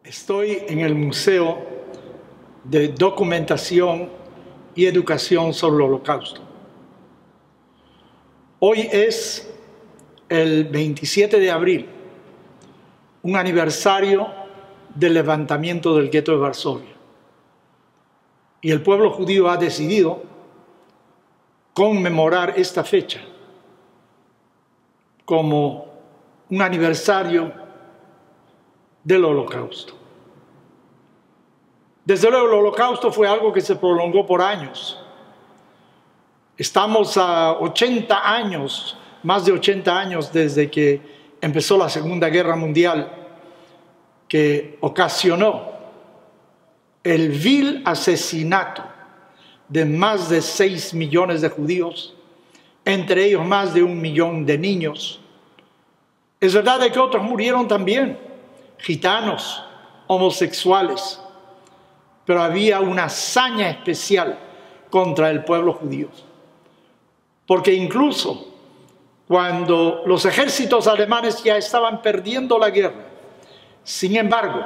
Estoy en el Museo de Documentación y Educación sobre el Holocausto. Hoy es el 27 de abril, un aniversario del levantamiento del gueto de Varsovia. Y el pueblo judío ha decidido conmemorar esta fecha como un aniversario del Holocausto. Desde luego, el Holocausto fue algo que se prolongó por años. Estamos a 80 años, más de 80 años desde que empezó la Segunda Guerra Mundial, que ocasionó el vil asesinato de más de 6 millones de judíos, entre ellos más de 1 millón de niños. Es verdad de que otros murieron también, gitanos, homosexuales, pero había una hazaña especial contra el pueblo judío. Porque incluso cuando los ejércitos alemanes ya estaban perdiendo la guerra, sin embargo,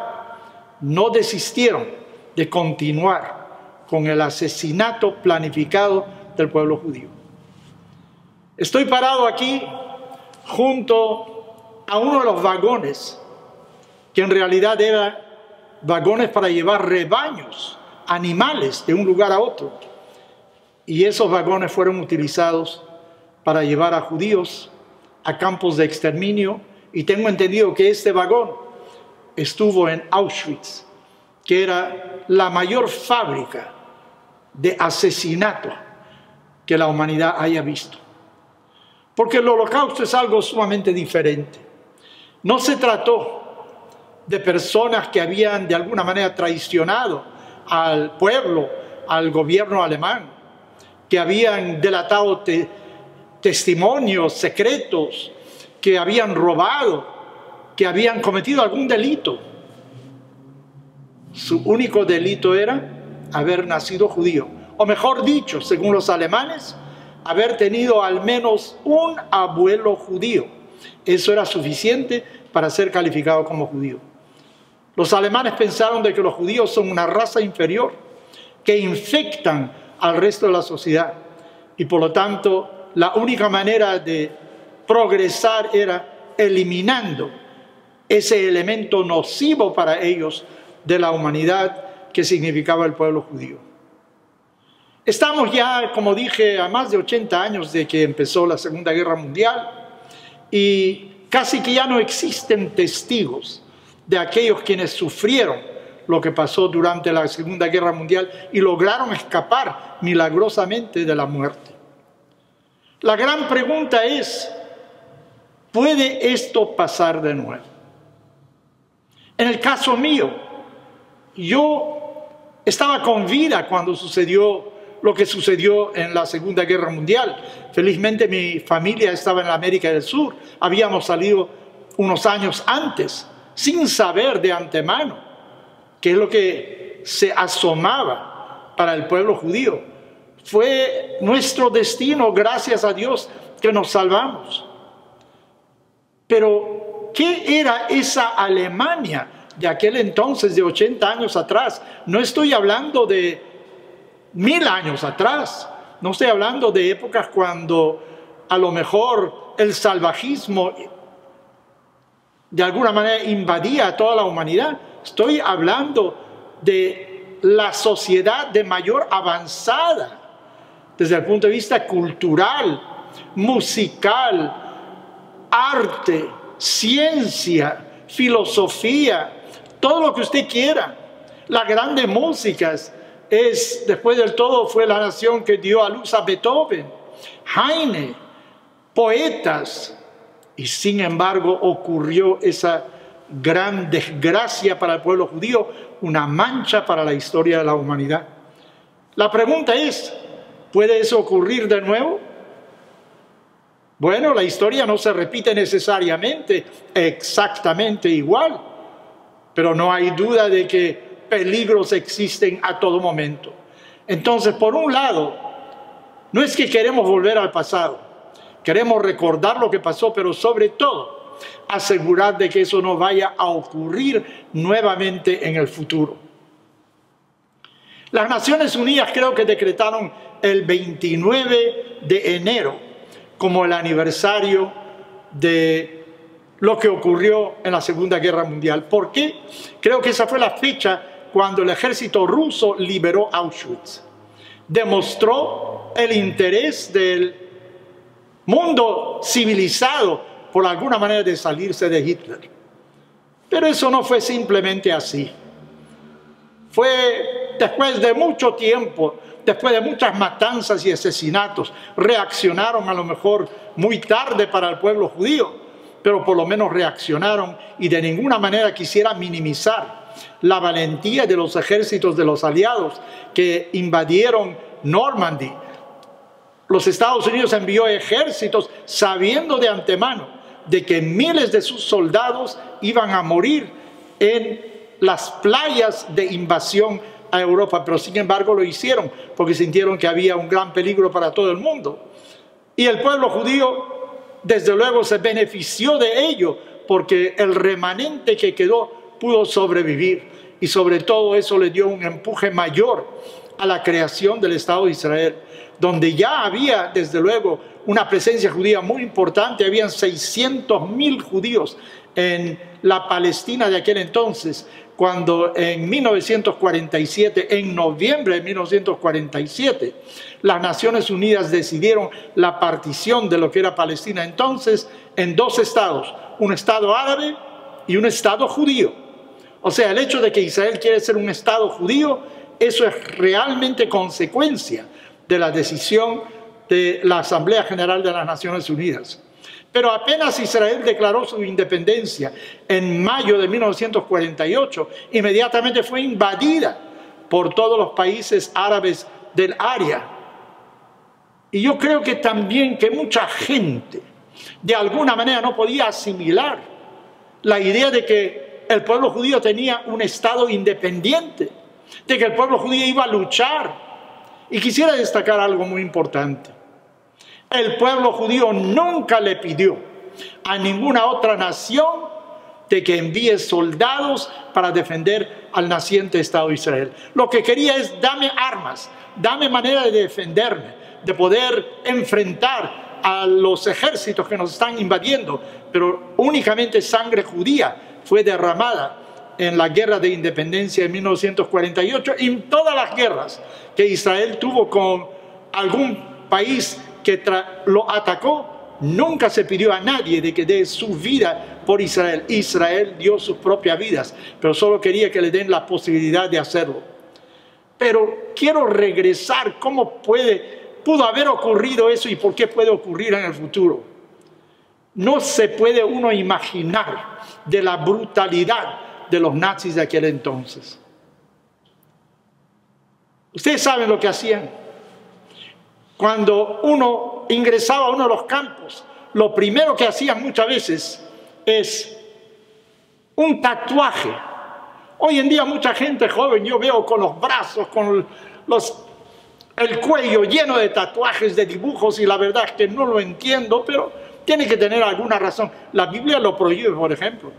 no desistieron de continuar con el asesinato planificado del pueblo judío. Estoy parado aquí junto a uno de los vagones que en realidad eran vagones para llevar rebaños, animales de un lugar a otro. Y esos vagones fueron utilizados para llevar a judíos a campos de exterminio. Y tengo entendido que este vagón estuvo en Auschwitz, que era la mayor fábrica de asesinato que la humanidad haya visto. Porque el Holocausto es algo sumamente diferente. No se trató de personas que habían de alguna manera traicionado al pueblo, al gobierno alemán, que habían delatado testimonios secretos, que habían robado, que habían cometido algún delito. Su único delito era haber nacido judío, o mejor dicho, según los alemanes, haber tenido al menos un abuelo judío. Eso era suficiente para ser calificado como judío. Los alemanes pensaron de que los judíos son una raza inferior, que infectan al resto de la sociedad. Y por lo tanto, la única manera de progresar era eliminando ese elemento nocivo para ellos de la humanidad que significaba el pueblo judío. Estamos ya, como dije, a más de 80 años de que empezó la Segunda Guerra Mundial y casi que ya no existen testigos de aquellos quienes sufrieron lo que pasó durante la Segunda Guerra Mundial y lograron escapar milagrosamente de la muerte. La gran pregunta es, ¿puede esto pasar de nuevo? En el caso mío, yo estaba con vida cuando sucedió lo que sucedió en la Segunda Guerra Mundial. Felizmente mi familia estaba en la América del Sur, habíamos salido unos años antes, sin saber de antemano qué es lo que se asomaba para el pueblo judío. Fue nuestro destino, gracias a Dios, que nos salvamos. Pero, ¿qué era esa Alemania de aquel entonces, de 80 años atrás? No estoy hablando de 1000 años atrás, no estoy hablando de épocas cuando a lo mejor el salvajismo de alguna manera invadía a toda la humanidad. Estoy hablando de la sociedad de mayor avanzada desde el punto de vista cultural, musical, arte, ciencia, filosofía, todo lo que usted quiera. Las grandes músicas después del todo, fue la nación que dio a luz a Beethoven, Heine, poetas. Y sin embargo ocurrió esa gran desgracia para el pueblo judío, una mancha para la historia de la humanidad. La pregunta es, ¿puede eso ocurrir de nuevo? Bueno, la historia no se repite necesariamente exactamente igual, pero no hay duda de que peligros existen a todo momento. Entonces, por un lado, no es que queremos volver al pasado, queremos recordar lo que pasó, pero sobre todo asegurar de que eso no vaya a ocurrir nuevamente en el futuro. Las Naciones Unidas creo que decretaron el 29 de enero como el aniversario de lo que ocurrió en la Segunda Guerra Mundial. ¿Por qué? Creo que esa fue la fecha cuando el ejército ruso liberó Auschwitz. Demostró el interés del mundo civilizado, por alguna manera, de salirse de Hitler. Pero eso no fue simplemente así. Fue después de mucho tiempo, después de muchas matanzas y asesinatos, reaccionaron a lo mejor muy tarde para el pueblo judío, pero por lo menos reaccionaron y de ninguna manera quisiera minimizar la valentía de los ejércitos de los aliados que invadieron Normandía. Los Estados Unidos envió ejércitos sabiendo de antemano de que miles de sus soldados iban a morir en las playas de invasión a Europa, pero sin embargo lo hicieron porque sintieron que había un gran peligro para todo el mundo. Y el pueblo judío, desde luego, se benefició de ello porque el remanente que quedó pudo sobrevivir, y sobre todo eso le dio un empuje mayor a la creación del Estado de Israel, donde ya había desde luego una presencia judía muy importante. Habían 600,000 judíos en la Palestina de aquel entonces, cuando en 1947, en noviembre de 1947, las Naciones Unidas decidieron la partición de lo que era Palestina entonces en dos estados, un estado árabe y un estado judío. O sea, el hecho de que Israel quiere ser un estado judío, eso es realmente consecuencia de la decisión de la Asamblea General de las Naciones Unidas. Pero apenas Israel declaró su independencia en mayo de 1948, inmediatamente fue invadida por todos los países árabes del área. Y yo creo que también que mucha gente de alguna manera no podía asimilar la idea de que el pueblo judío tenía un estado independiente, de que el pueblo judío iba a luchar. Y quisiera destacar algo muy importante. El pueblo judío nunca le pidió a ninguna otra nación de que envíe soldados para defender al naciente Estado de Israel. Lo que quería es: dame armas, dame manera de defenderme, de poder enfrentar a los ejércitos que nos están invadiendo. Pero únicamente sangre judía fue derramada en la guerra de independencia de 1948 y en todas las guerras que Israel tuvo con algún país que lo atacó. Nunca se pidió a nadie de que dé su vida por Israel. Israel dio sus propias vidas, pero solo quería que le den la posibilidad de hacerlo. Pero quiero regresar, ¿cómo pudo haber ocurrido eso y por qué puede ocurrir en el futuro? No se puede uno imaginar de la brutalidad de los nazis de aquel entonces. Ustedes saben lo que hacían. Cuando uno ingresaba a uno de los campos, lo primero que hacían muchas veces es un tatuaje. Hoy en día mucha gente joven yo veo con los brazos, con el cuello lleno de tatuajes, de dibujos, y la verdad es que no lo entiendo, pero tiene que tener alguna razón. La Biblia lo prohíbe, por ejemplo.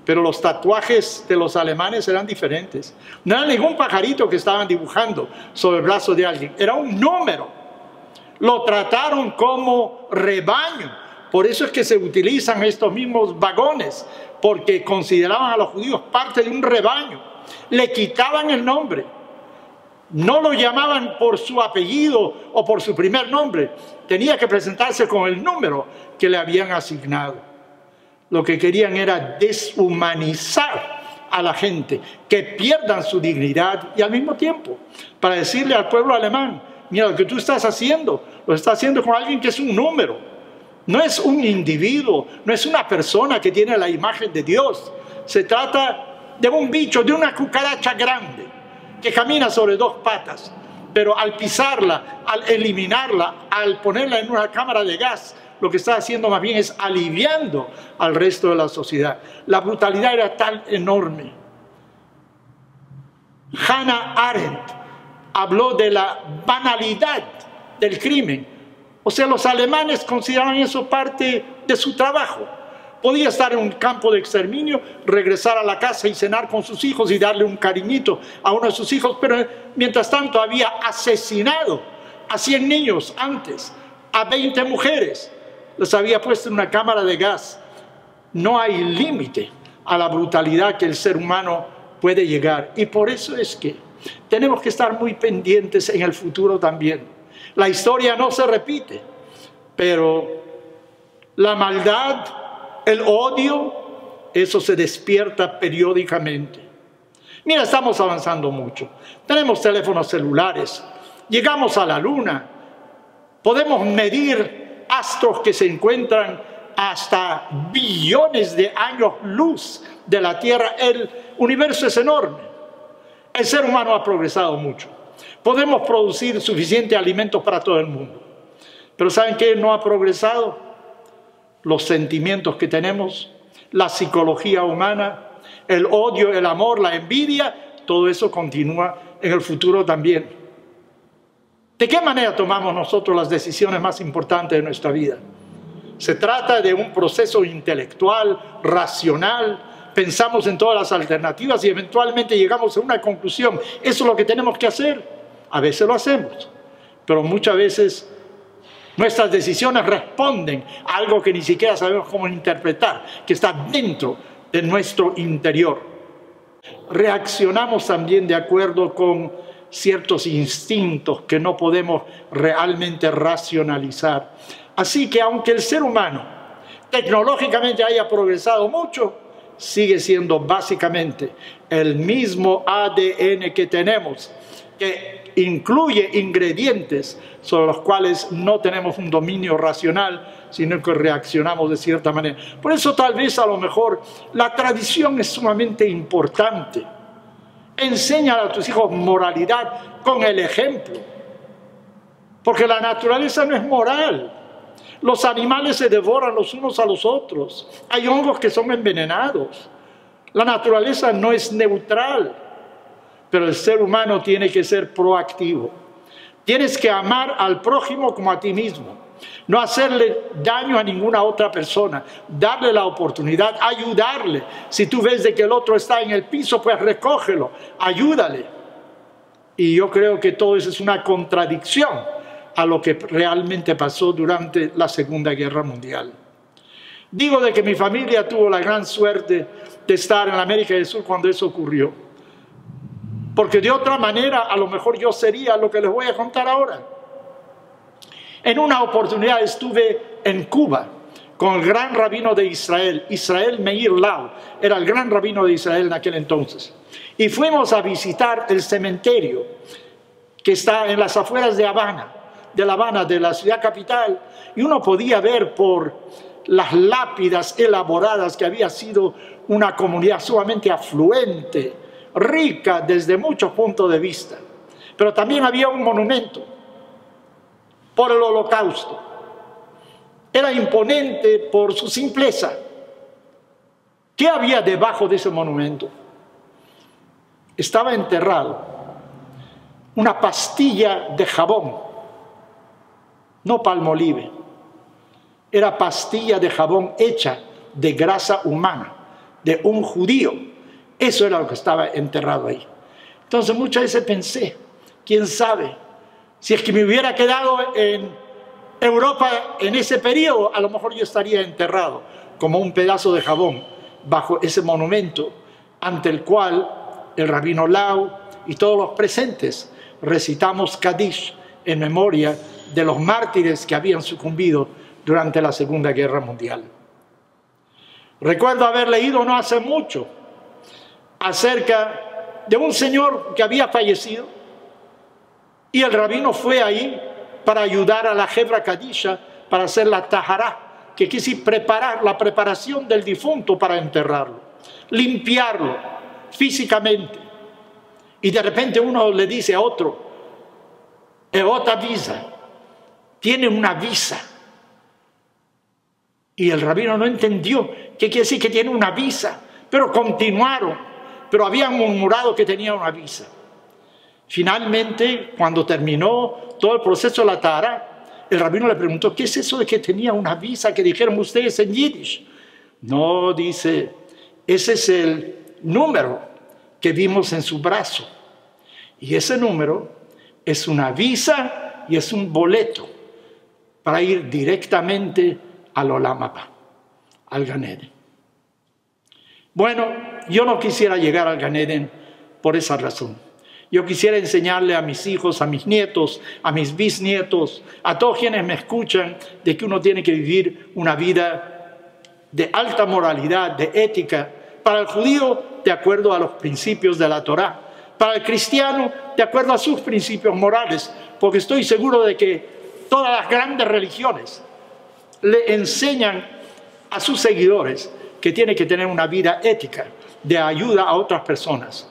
Pero los tatuajes de los alemanes eran diferentes. No era ningún pajarito que estaban dibujando sobre el brazo de alguien. Era un número. Lo trataron como rebaño. Por eso es que se utilizan estos mismos vagones, porque consideraban a los judíos parte de un rebaño. Le quitaban el nombre. No lo llamaban por su apellido o por su primer nombre. Tenía que presentarse con el número que le habían asignado. Lo que querían era deshumanizar a la gente, que pierdan su dignidad, y al mismo tiempo para decirle al pueblo alemán: mira, lo que tú estás haciendo, lo estás haciendo con alguien que es un número. No es un individuo, no es una persona que tiene la imagen de Dios. Se trata de un bicho, de una cucaracha grande que camina sobre dos patas, pero al pisarla, al eliminarla, al ponerla en una cámara de gas, lo que está haciendo más bien es aliviando al resto de la sociedad. La brutalidad era tan enorme. Hannah Arendt habló de la banalidad del crimen. O sea, los alemanes consideraban eso parte de su trabajo. Podía estar en un campo de exterminio, regresar a la casa y cenar con sus hijos y darle un cariñito a uno de sus hijos, pero mientras tanto había asesinado a 100 niños antes, a 20 mujeres, les había puesto en una cámara de gas. No hay límite a la brutalidad que el ser humano puede llegar, y por eso es que tenemos que estar muy pendientes en el futuro también. La historia no se repite, pero la maldad, el odio, eso se despierta periódicamente. Mira, estamos avanzando mucho. Tenemos teléfonos celulares, llegamos a la luna, podemos medir astros que se encuentran hasta billones de años luz de la Tierra. El universo es enorme. El ser humano ha progresado mucho. Podemos producir suficiente alimento para todo el mundo. Pero ¿saben qué no ha progresado? Los sentimientos que tenemos, la psicología humana, el odio, el amor, la envidia, todo eso continúa en el futuro también. ¿De qué manera tomamos nosotros las decisiones más importantes de nuestra vida? Se trata de un proceso intelectual, racional, pensamos en todas las alternativas y eventualmente llegamos a una conclusión. Eso es lo que tenemos que hacer. A veces lo hacemos, pero muchas veces nuestras decisiones responden a algo que ni siquiera sabemos cómo interpretar, que está dentro de nuestro interior. Reaccionamos también de acuerdo con ciertos instintos que no podemos realmente racionalizar. Así que aunque el ser humano tecnológicamente haya progresado mucho, sigue siendo básicamente el mismo ADN que tenemos, que incluye ingredientes sobre los cuales no tenemos un dominio racional, sino que reaccionamos de cierta manera. Por eso tal vez a lo mejor la tradición es sumamente importante. Enseña a tus hijos moralidad con el ejemplo, porque la naturaleza no es moral. Los animales se devoran los unos a los otros. Hay hongos que son envenenados. La naturaleza no es neutral, pero el ser humano tiene que ser proactivo. Tienes que amar al prójimo como a ti mismo, no hacerle daño a ninguna otra persona, darle la oportunidad, ayudarle. Si tú ves de que el otro está en el piso, pues recógelo, ayúdale. Y yo creo que todo eso es una contradicción a lo que realmente pasó durante la Segunda Guerra Mundial. Digo de que mi familia tuvo la gran suerte de estar en América del Sur cuando eso ocurrió, porque de otra manera a lo mejor yo sería lo que les voy a contar ahora. En una oportunidad estuve en Cuba con el gran rabino de Israel, Israel Meir Lau, era el gran rabino de Israel en aquel entonces, y fuimos a visitar el cementerio que está en las afueras de La Habana, de la ciudad capital, y uno podía ver por las lápidas elaboradas que había sido una comunidad sumamente afluente, rica desde muchos puntos de vista. Pero también había un monumento por el Holocausto. Era imponente por su simpleza. ¿Qué había debajo de ese monumento? Estaba enterrado una pastilla de jabón, no Palmolive, era pastilla de jabón hecha de grasa humana, de un judío. Eso era lo que estaba enterrado ahí. Entonces muchas veces pensé, quién sabe, si es que me hubiera quedado en Europa en ese periodo, a lo mejor yo estaría enterrado como un pedazo de jabón bajo ese monumento ante el cual el rabino Lau y todos los presentes recitamos Kadish en memoria de los mártires que habían sucumbido durante la Segunda Guerra Mundial. Recuerdo haber leído no hace mucho acerca de un señor que había fallecido y el rabino fue ahí para ayudar a la Hebra Kadisha para hacer la tahará, que quiere decir preparar, la preparación del difunto para enterrarlo, limpiarlo físicamente. Y de repente uno le dice a otro, otra visa, tiene una visa. Y el rabino no entendió qué quiere decir que tiene una visa, pero continuaron, pero habían murmurado que tenía una visa. Finalmente, cuando terminó todo el proceso de la tahará, el rabino le preguntó, ¿qué es eso de que tenía una visa que dijeron ustedes en Yiddish? No, dice, ese es el número que vimos en su brazo. Y ese número es una visa y es un boleto para ir directamente al Olam Abba, al Gan Eden. Bueno, yo no quisiera llegar al Gan Eden por esa razón. Yo quisiera enseñarle a mis hijos, a mis nietos, a mis bisnietos, a todos quienes me escuchan, de que uno tiene que vivir una vida de alta moralidad, de ética. Para el judío, de acuerdo a los principios de la Torá. Para el cristiano, de acuerdo a sus principios morales. Porque estoy seguro de que todas las grandes religiones le enseñan a sus seguidores que tiene que tener una vida ética de ayuda a otras personas.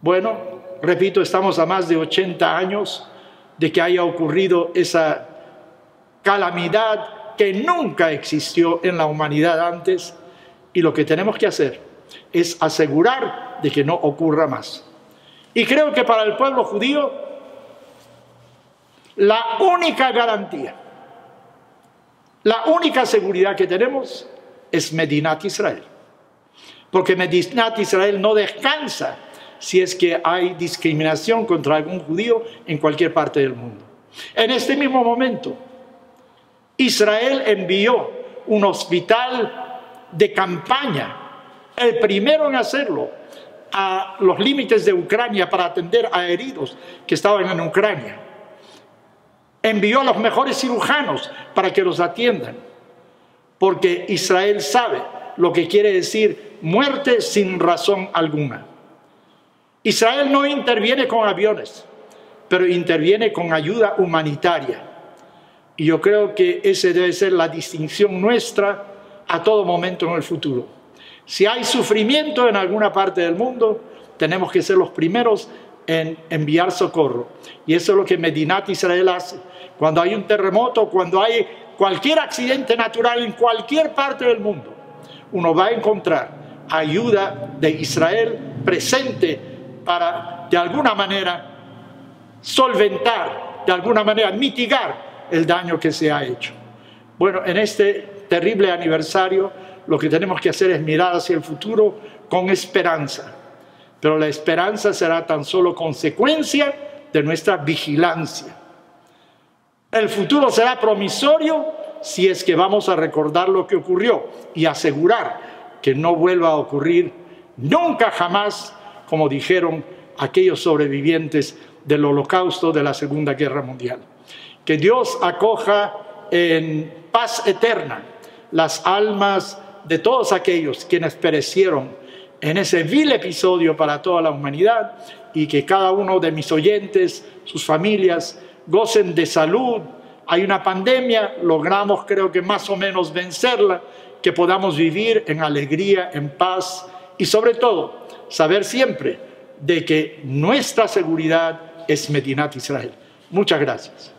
Bueno, repito, estamos a más de 80 años de que haya ocurrido esa calamidad que nunca existió en la humanidad antes, y lo que tenemos que hacer es asegurar de que no ocurra más. Y creo que para el pueblo judío la única garantía, la única seguridad que tenemos es Medinat Israel. Porque Medinat Israel no descansa si es que hay discriminación contra algún judío en cualquier parte del mundo. En este mismo momento, Israel envió un hospital de campaña, el primero en hacerlo, a los límites de Ucrania para atender a heridos que estaban en Ucrania. Envió a los mejores cirujanos para que los atiendan, porque Israel sabe lo que quiere decir muerte sin razón alguna. Israel no interviene con aviones, pero interviene con ayuda humanitaria. Y yo creo que esa debe ser la distinción nuestra a todo momento en el futuro. Si hay sufrimiento en alguna parte del mundo, tenemos que ser los primeros en enviar socorro. Y eso es lo que Medinat Israel hace. Cuando hay un terremoto, cuando hay cualquier accidente natural en cualquier parte del mundo, uno va a encontrar ayuda de Israel presente para, de alguna manera, solventar, de alguna manera, mitigar el daño que se ha hecho. Bueno, en este terrible aniversario, lo que tenemos que hacer es mirar hacia el futuro con esperanza. Pero la esperanza será tan solo consecuencia de nuestra vigilancia. El futuro será promisorio si es que vamos a recordar lo que ocurrió y asegurar que no vuelva a ocurrir nunca jamás, como dijeron aquellos sobrevivientes del Holocausto de la Segunda Guerra Mundial. Que Dios acoja en paz eterna las almas de todos aquellos quienes perecieron en ese vil episodio para toda la humanidad, y que cada uno de mis oyentes, sus familias, gocen de salud. Hay una pandemia, logramos creo que más o menos vencerla, que podamos vivir en alegría, en paz, y sobre todo saber siempre de que nuestra seguridad es Medinat Israel. Muchas gracias.